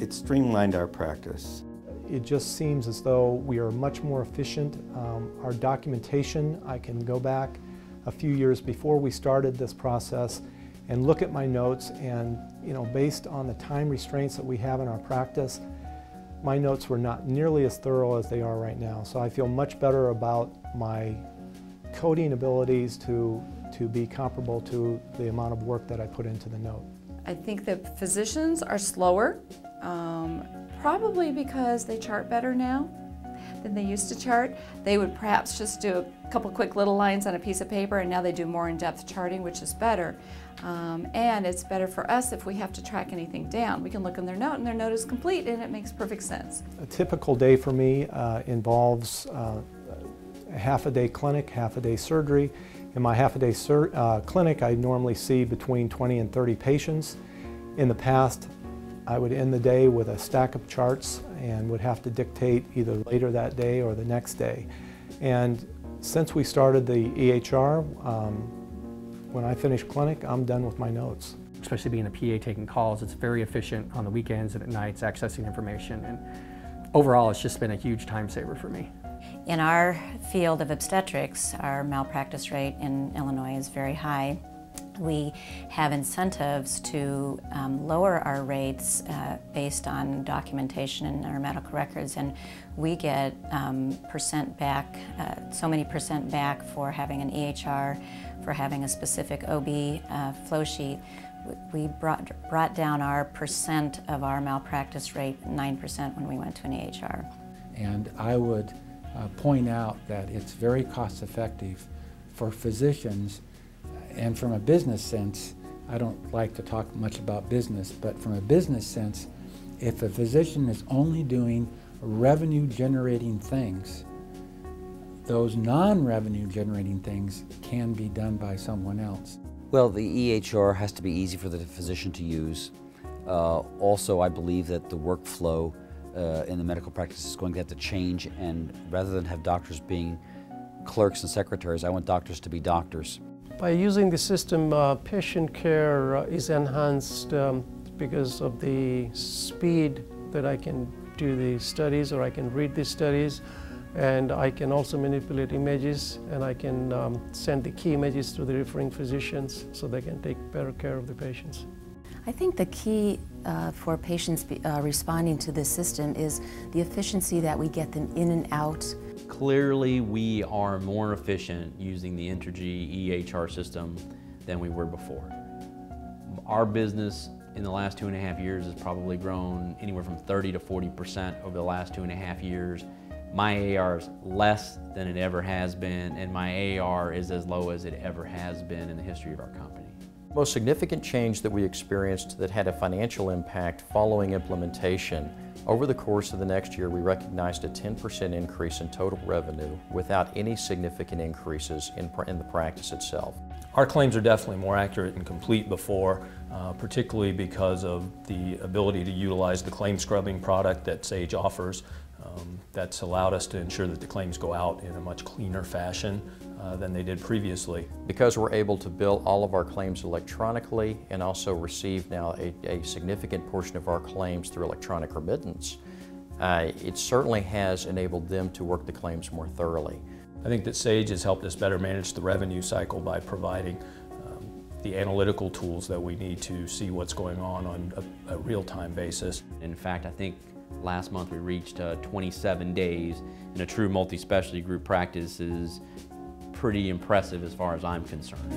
It streamlined our practice. It just seems as though we are much more efficient. Our documentation, I can go back a few years before we started this process and look at my notes, and based on the time restraints that we have in our practice, my notes were not nearly as thorough as they are right now. So I feel much better about my coding abilities to be comparable to the amount of work that I put into the note. I think that physicians are slower, probably because they chart better now than they used to chart. They would perhaps just do a couple quick little lines on a piece of paper, and now they do more in-depth charting, which is better. And it's better for us if we have to track anything down. We can look in their note and their note is complete, and it makes perfect sense. A typical day for me involves a half-a-day clinic, half-a-day surgery. In my half-a-day clinic, I normally see between 20 and 30 patients. In the past, I would end the day with a stack of charts and would have to dictate either later that day or the next day. And since we started the EHR, when I finish clinic, I'm done with my notes. Especially being a PA taking calls, it's very efficient on the weekends and at nights accessing information. And overall, it's just been a huge time saver for me. In our field of obstetrics, our malpractice rate in Illinois is very high. We have incentives to lower our rates based on documentation in our medical records, and we get percent back, so many percent back for having an EHR, for having a specific OB flow sheet. We brought down our percent of our malpractice rate 9% when we went to an EHR. And I would point out that it's very cost effective for physicians. And from a business sense, I don't like to talk much about business, but from a business sense, if a physician is only doing revenue generating things, those non-revenue generating things can be done by someone else. Well, the EHR has to be easy for the physician to use. Also, I believe that the workflow in the medical practice is going to have to change, and rather than have doctors being clerks and secretaries, I want doctors to be doctors. By using the system, patient care is enhanced because of the speed that I can do the studies, or I can read the studies, and I can also manipulate images, and I can send the key images to the referring physicians so they can take better care of the patients. I think the key for patients responding to this system is the efficiency that we get them in and out. Clearly, we are more efficient using the Entergy EHR system than we were before. Our business in the last 2.5 years has probably grown anywhere from 30 to 40% over the last 2.5 years. My AR is less than it ever has been, and my AR is as low as it ever has been in the history of our company. The most significant change that we experienced that had a financial impact following implementation, over the course of the next year, we recognized a 10% increase in total revenue without any significant increases in the practice itself. Our claims are definitely more accurate and complete before, particularly because of the ability to utilize the claim scrubbing product that Sage offers. That's allowed us to ensure that the claims go out in a much cleaner fashion than they did previously. Because we're able to bill all of our claims electronically and also receive now a significant portion of our claims through electronic remittance, it certainly has enabled them to work the claims more thoroughly. I think that Sage has helped us better manage the revenue cycle by providing the analytical tools that we need to see what's going on a real-time basis. In fact, I think last month we reached 27 days in a true multi-specialty group practice is pretty impressive as far as I'm concerned.